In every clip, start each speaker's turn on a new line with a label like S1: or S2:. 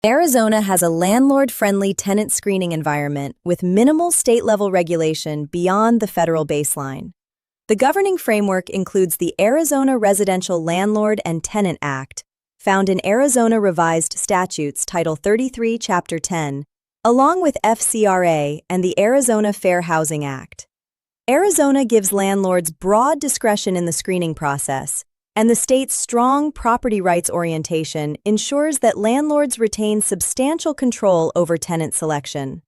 S1: Arizona has a landlord-friendly tenant screening environment with minimal state-level regulation beyond the federal baseline. The governing framework includes the Arizona Residential Landlord and Tenant Act, found in Arizona Revised Statutes Title 33, Chapter 10, along with FCRA and the Arizona Fair Housing Act. Arizona gives landlords broad discretion in the screening process, and the state's strong property rights orientation ensures that landlords retain substantial control over tenant selection.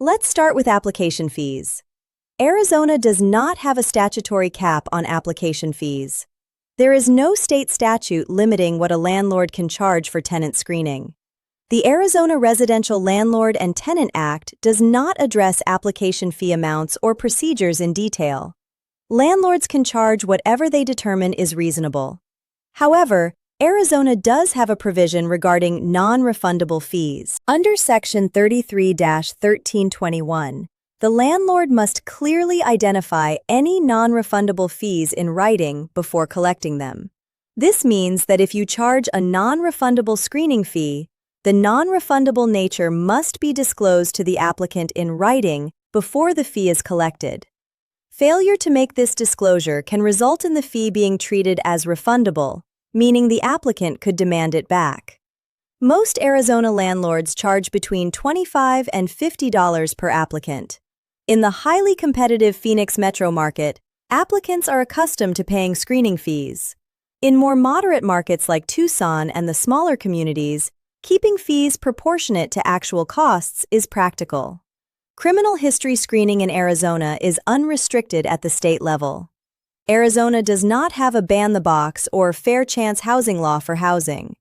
S1: Let's start with application fees. Arizona does not have a statutory cap on application fees. There is no state statute limiting what a landlord can charge for tenant screening. The Arizona Residential Landlord and Tenant Act does not address application fee amounts or procedures in detail. Landlords can charge whatever they determine is reasonable. However, Arizona does have a provision regarding non-refundable fees. Under Section 33-1321, the landlord must clearly identify any non-refundable fees in writing before collecting them. This means that if you charge a non-refundable screening fee, the non-refundable nature must be disclosed to the applicant in writing before the fee is collected. Failure to make this disclosure can result in the fee being treated as refundable, meaning the applicant could demand it back. Most Arizona landlords charge between $25 and $50 per applicant. In the highly competitive Phoenix metro market, applicants are accustomed to paying screening fees. In more moderate markets like Tucson and the smaller communities, keeping fees proportionate to actual costs is practical. Criminal history screening in Arizona is unrestricted at the state level. Arizona does not have a ban-the-box or fair chance housing law for housing.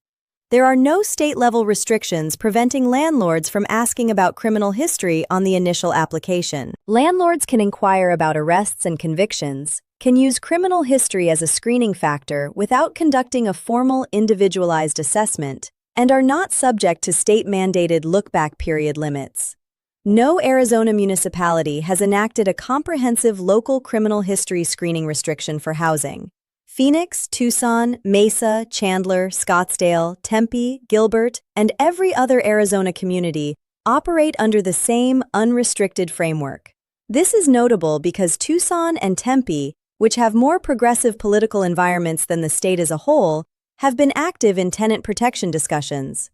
S1: There are no state-level restrictions preventing landlords from asking about criminal history on the initial application. Landlords can inquire about arrests and convictions, can use criminal history as a screening factor without conducting a formal individualized assessment, and are not subject to state-mandated look-back period limits. No Arizona municipality has enacted a comprehensive local criminal history screening restriction for housing. Phoenix, Tucson, Mesa, Chandler, Scottsdale, Tempe, Gilbert, and every other Arizona community operate under the same unrestricted framework. This is notable because Tucson and Tempe, which have more progressive political environments than the state as a whole, have been active in tenant protection discussions.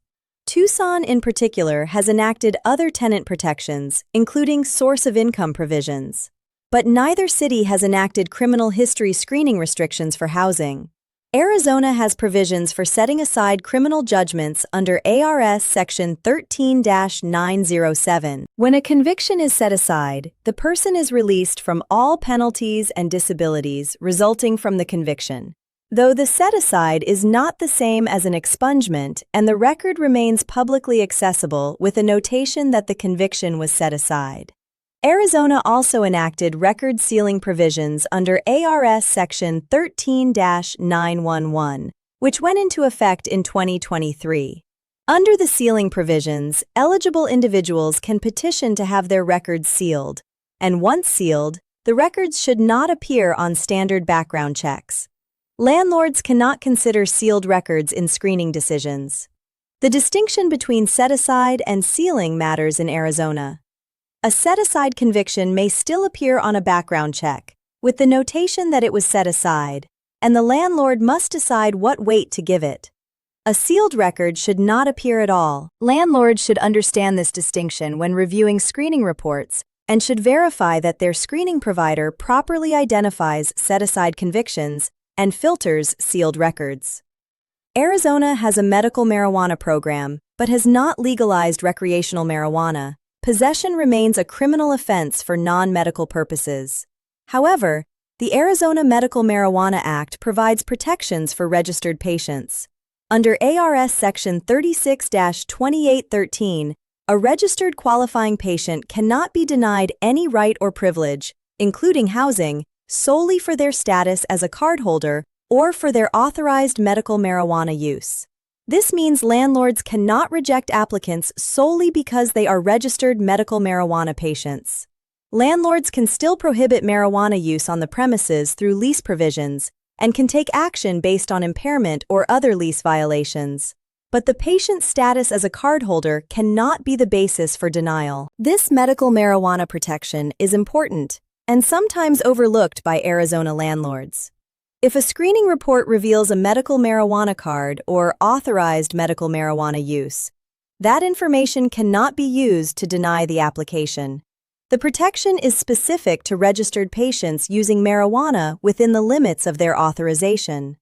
S1: Tucson, in particular, has enacted other tenant protections, including source of income provisions. But neither city has enacted criminal history screening restrictions for housing. Arizona has provisions for setting aside criminal judgments under ARS Section 13-907. When a conviction is set aside, the person is released from all penalties and disabilities resulting from the conviction, though the set-aside is not the same as an expungement and the record remains publicly accessible with a notation that the conviction was set aside. Arizona also enacted record sealing provisions under ARS Section 13-911, which went into effect in 2023. Under the sealing provisions, eligible individuals can petition to have their records sealed, and once sealed, the records should not appear on standard background checks. Landlords cannot consider sealed records in screening decisions. The distinction between set-aside and sealing matters in Arizona. A set-aside conviction may still appear on a background check, with the notation that it was set aside, and the landlord must decide what weight to give it. A sealed record should not appear at all. Landlords should understand this distinction when reviewing screening reports and should verify that their screening provider properly identifies set-aside convictions and filters sealed records. Arizona has a medical marijuana program, but has not legalized recreational marijuana. Possession remains a criminal offense for non-medical purposes. However, the Arizona Medical Marijuana Act provides protections for registered patients. Under ARS Section 36-2813, a registered qualifying patient cannot be denied any right or privilege, including housing, solely for their status as a cardholder or for their authorized medical marijuana use. This means landlords cannot reject applicants solely because they are registered medical marijuana patients. Landlords can still prohibit marijuana use on the premises through lease provisions and can take action based on impairment or other lease violations. but the patient's status as a cardholder cannot be the basis for denial. This medical marijuana protection is important and sometimes overlooked by Arizona landlords. If a screening report reveals a medical marijuana card or authorized medical marijuana use, that information cannot be used to deny the application. The protection is specific to registered patients using marijuana within the limits of their authorization.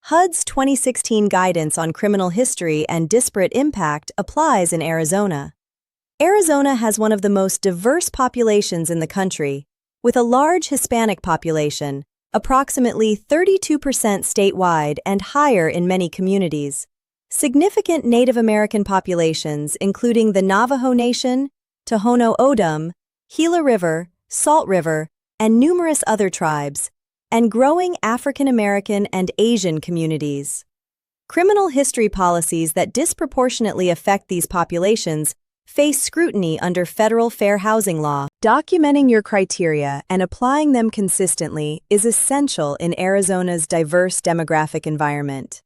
S1: HUD's 2016 guidance on criminal history and disparate impact applies in Arizona. Arizona has one of the most diverse populations in the country, with a large Hispanic population, approximately 32% statewide and higher in many communities. Significant Native American populations, including the Navajo Nation, Tohono O'odham, Gila River, Salt River, and numerous other tribes, and growing African American and Asian communities. Criminal history policies that disproportionately affect these populations face scrutiny under federal fair housing law. Documenting your criteria and applying them consistently is essential in Arizona's diverse demographic environment.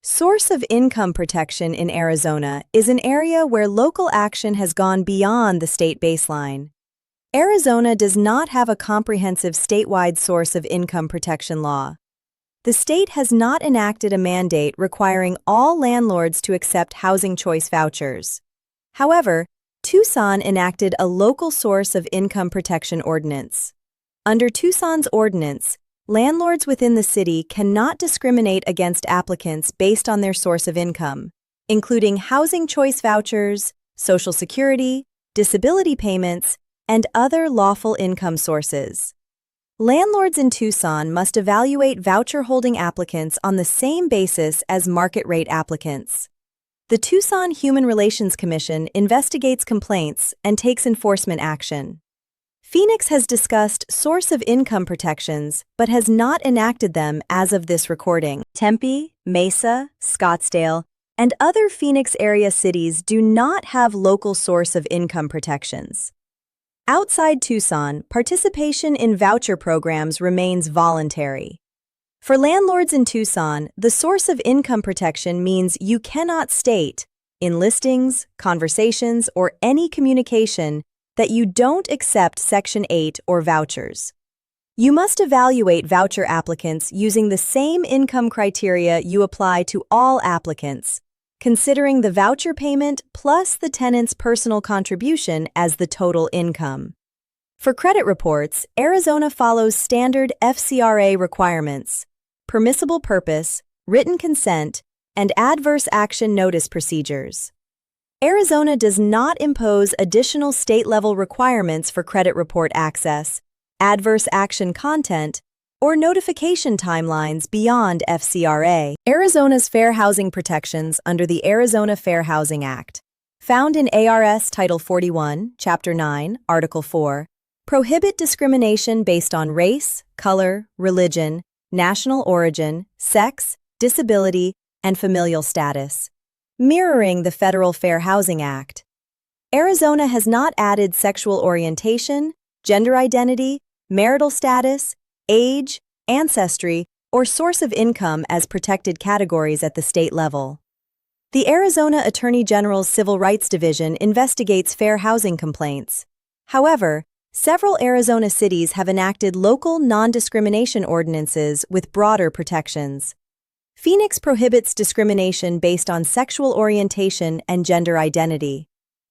S1: Source of income protection in Arizona is an area where local action has gone beyond the state baseline. Arizona does not have a comprehensive statewide source of income protection law. The state has not enacted a mandate requiring all landlords to accept housing choice vouchers. However, Tucson enacted a local source of income protection ordinance. Under Tucson's ordinance, landlords within the city cannot discriminate against applicants based on their source of income, including housing choice vouchers, Social Security, disability payments, and other lawful income sources. Landlords in Tucson must evaluate voucher-holding applicants on the same basis as market-rate applicants. The Tucson Human Relations Commission investigates complaints and takes enforcement action. Phoenix has discussed source of income protections but has not enacted them as of this recording. Tempe, Mesa, Scottsdale, and other Phoenix area cities do not have local source of income protections. Outside Tucson, participation in voucher programs remains voluntary. For landlords in Tucson, the source of income protection means you cannot state, in listings, conversations, or any communication, that you don't accept Section 8 or vouchers. You must evaluate voucher applicants using the same income criteria you apply to all applicants, considering the voucher payment plus the tenant's personal contribution as the total income. For credit reports, Arizona follows standard FCRA requirements, permissible purpose, written consent, and adverse action notice procedures. Arizona does not impose additional state-level requirements for credit report access, adverse action content, or notification timelines beyond FCRA. Arizona's fair housing protections under the Arizona Fair Housing Act, found in ARS Title 41, Chapter 9, Article 4, prohibit discrimination based on race, color, religion, national origin, sex, disability, and familial status, mirroring the Federal Fair Housing Act. Arizona has not added sexual orientation, gender identity, marital status, age, ancestry, or source of income as protected categories at the state level. The Arizona Attorney General's Civil Rights Division investigates fair housing complaints. However, several Arizona cities have enacted local non-discrimination ordinances with broader protections. Phoenix prohibits discrimination based on sexual orientation and gender identity.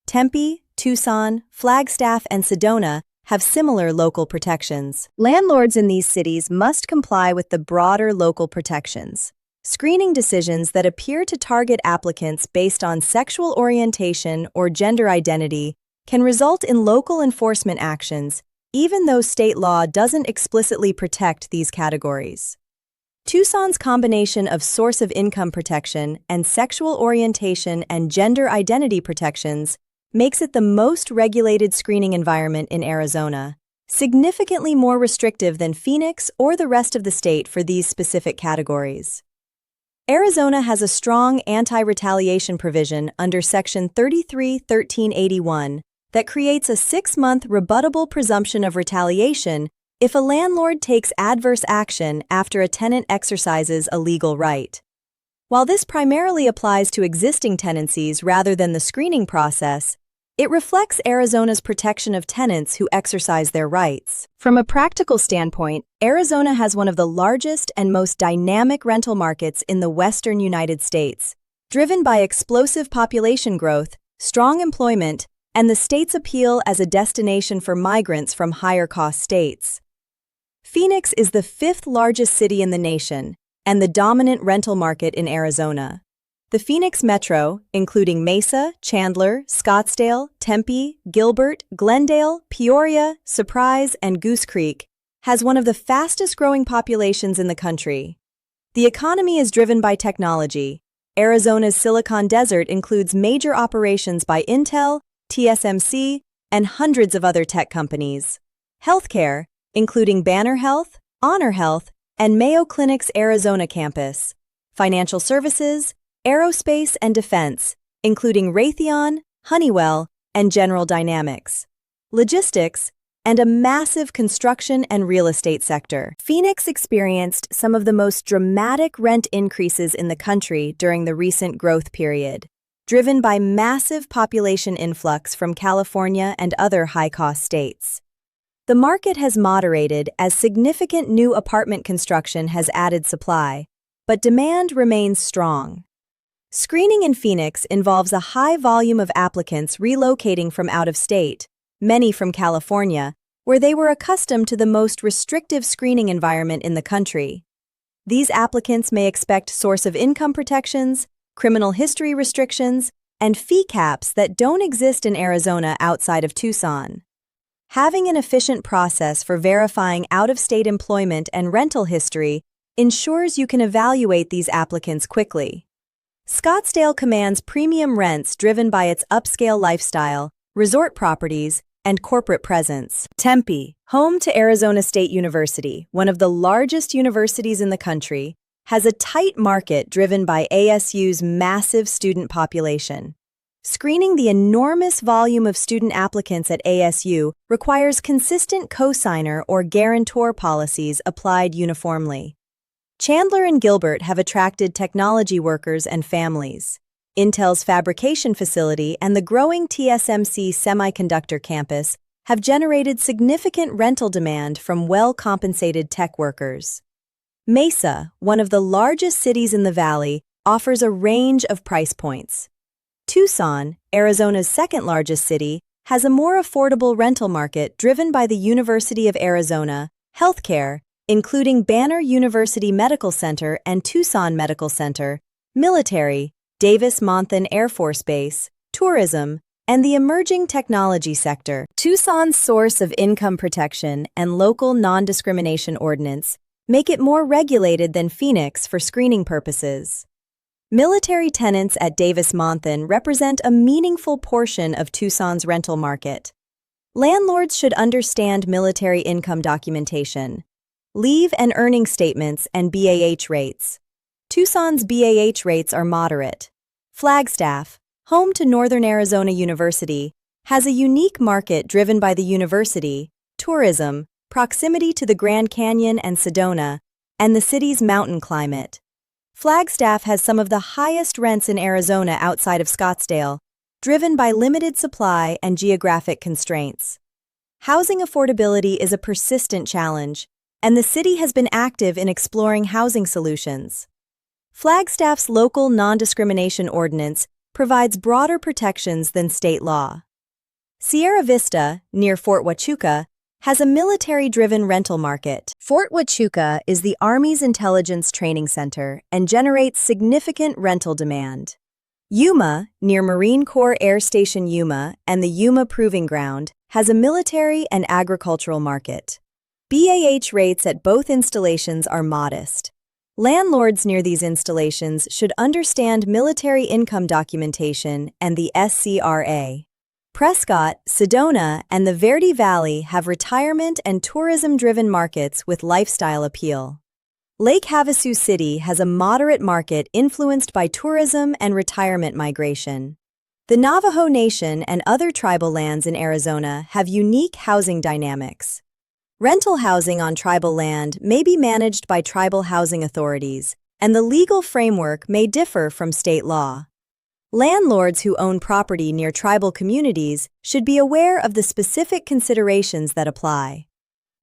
S1: Tempe, Tucson, Flagstaff, and Sedona have similar local protections. Landlords in these cities must comply with the broader local protections. Screening decisions that appear to target applicants based on sexual orientation or gender identity can result in local enforcement actions, even though state law doesn't explicitly protect these categories. Tucson's combination of source of income protection and sexual orientation and gender identity protections makes it the most regulated screening environment in Arizona, significantly more restrictive than Phoenix or the rest of the state for these specific categories. Arizona has a strong anti-retaliation provision under Section 33-1381 that creates a 6-month rebuttable presumption of retaliation if a landlord takes adverse action after a tenant exercises a legal right. While this primarily applies to existing tenancies rather than the screening process, it reflects Arizona's protection of tenants who exercise their rights. From a practical standpoint, Arizona has one of the largest and most dynamic rental markets in the western United States, driven by explosive population growth, strong employment, and the state's appeal as a destination for migrants from higher-cost states. Phoenix is the fifth largest city in the nation and the dominant rental market in Arizona. The Phoenix Metro, including Mesa, Chandler, Scottsdale, Tempe, Gilbert, Glendale, Peoria, Surprise, and Goose Creek, has one of the fastest-growing populations in the country. The economy is driven by technology. Arizona's Silicon Desert includes major operations by Intel, TSMC, and hundreds of other tech companies. Healthcare, including Banner Health, Honor Health, and Mayo Clinic's Arizona campus. Financial services, aerospace and defense, including Raytheon, Honeywell, and General Dynamics. Logistics, and a massive construction and real estate sector. Phoenix experienced some of the most dramatic rent increases in the country during the recent growth period, driven by massive population influx from California and other high-cost states. The market has moderated as significant new apartment construction has added supply, but demand remains strong. Screening in Phoenix involves a high volume of applicants relocating from out of state, many from California, where they were accustomed to the most restrictive screening environment in the country. These applicants may expect source of income protections, criminal history restrictions, and fee caps that don't exist in Arizona outside of Tucson. Having an efficient process for verifying out-of-state employment and rental history ensures you can evaluate these applicants quickly. Scottsdale commands premium rents driven by its upscale lifestyle, resort properties, and corporate presence. Tempe, home to Arizona State University, one of the largest universities in the country, has a tight market driven by ASU's massive student population. Screening the enormous volume of student applicants at ASU requires consistent cosigner or guarantor policies applied uniformly. Chandler and Gilbert have attracted technology workers and families. Intel's fabrication facility and the growing TSMC semiconductor campus have generated significant rental demand from well-compensated tech workers. Mesa, one of the largest cities in the valley, offers a range of price points. Tucson, Arizona's second-largest city, has a more affordable rental market driven by the University of Arizona, healthcare, including Banner University Medical Center and Tucson Medical Center, military, Davis-Monthan Air Force Base, tourism, and the emerging technology sector. Tucson's source of income protection and local non-discrimination ordinance make it more regulated than Phoenix for screening purposes. Military tenants at Davis-Monthan represent a meaningful portion of Tucson's rental market. Landlords should understand military income documentation, leave and earning statements, and BAH rates. Tucson's BAH rates are moderate. Flagstaff, home to Northern Arizona University, has a unique market driven by the university, tourism, proximity to the Grand Canyon and Sedona, and the city's mountain climate. Flagstaff has some of the highest rents in Arizona outside of Scottsdale, driven by limited supply and geographic constraints. Housing affordability is a persistent challenge, and the city has been active in exploring housing solutions. Flagstaff's local non-discrimination ordinance provides broader protections than state law. Sierra Vista, near Fort Huachuca, has a military-driven rental market. Fort Huachuca is the Army's intelligence training center and generates significant rental demand. Yuma, near Marine Corps Air Station Yuma and the Yuma Proving Ground, has a military and agricultural market. BAH rates at both installations are modest. Landlords near these installations should understand military income documentation and the SCRA. Prescott, Sedona, and the Verde Valley have retirement and tourism-driven markets with lifestyle appeal. Lake Havasu City has a moderate market influenced by tourism and retirement migration. The Navajo Nation and other tribal lands in Arizona have unique housing dynamics. Rental housing on tribal land may be managed by tribal housing authorities, and the legal framework may differ from state law. Landlords who own property near tribal communities should be aware of the specific considerations that apply.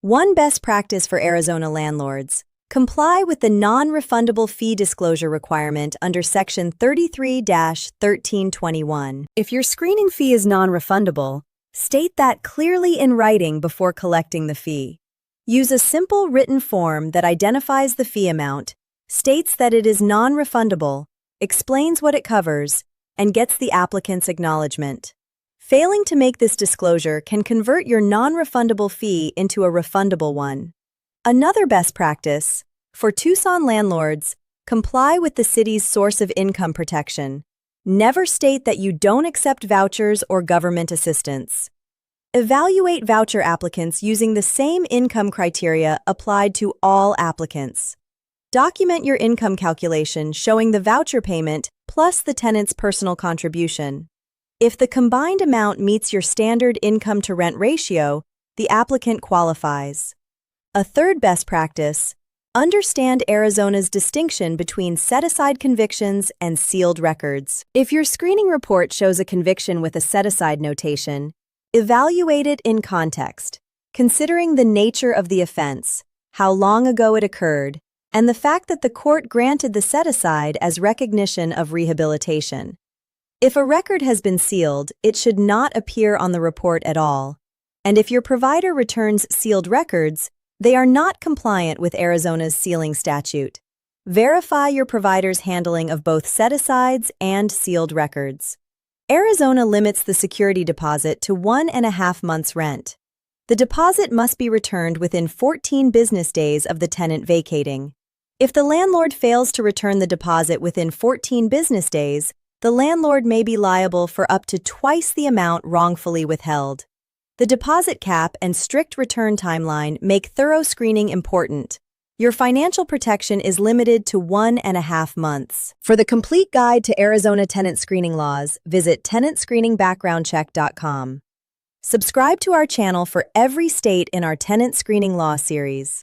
S1: One best practice for Arizona landlords: comply with the non-refundable fee disclosure requirement under Section 33-1321. If your screening fee is non-refundable, state that clearly in writing before collecting the fee. Use a simple written form that identifies the fee amount, states that it is non-refundable, explains what it covers, and gets the applicant's acknowledgement. Failing to make this disclosure can convert your non-refundable fee into a refundable one. Another best practice: for Tucson landlords, comply with the city's source of income protection. Never state that you don't accept vouchers or government assistance. Evaluate voucher applicants using the same income criteria applied to all applicants. Document your income calculation showing the voucher payment plus the tenant's personal contribution. If the combined amount meets your standard income-to-rent ratio, the applicant qualifies. A third best practice: understand Arizona's distinction between set-aside convictions and sealed records. If your screening report shows a conviction with a set-aside notation, evaluate it in context, considering the nature of the offense, how long ago it occurred, and the fact that the court granted the set-aside as recognition of rehabilitation. If a record has been sealed, it should not appear on the report at all, and if your provider returns sealed records, they are not compliant with Arizona's sealing statute. Verify your provider's handling of both set-asides and sealed records. Arizona limits the security deposit to 1.5 months' rent. The deposit must be returned within 14 business days of the tenant vacating. If the landlord fails to return the deposit within 14 business days, the landlord may be liable for up to twice the amount wrongfully withheld. The deposit cap and strict return timeline make thorough screening important. Your financial protection is limited to 1.5 months. For the complete guide to Arizona tenant screening laws, visit tenantscreeningbackgroundcheck.com. Subscribe to our channel for every state in our tenant screening law series.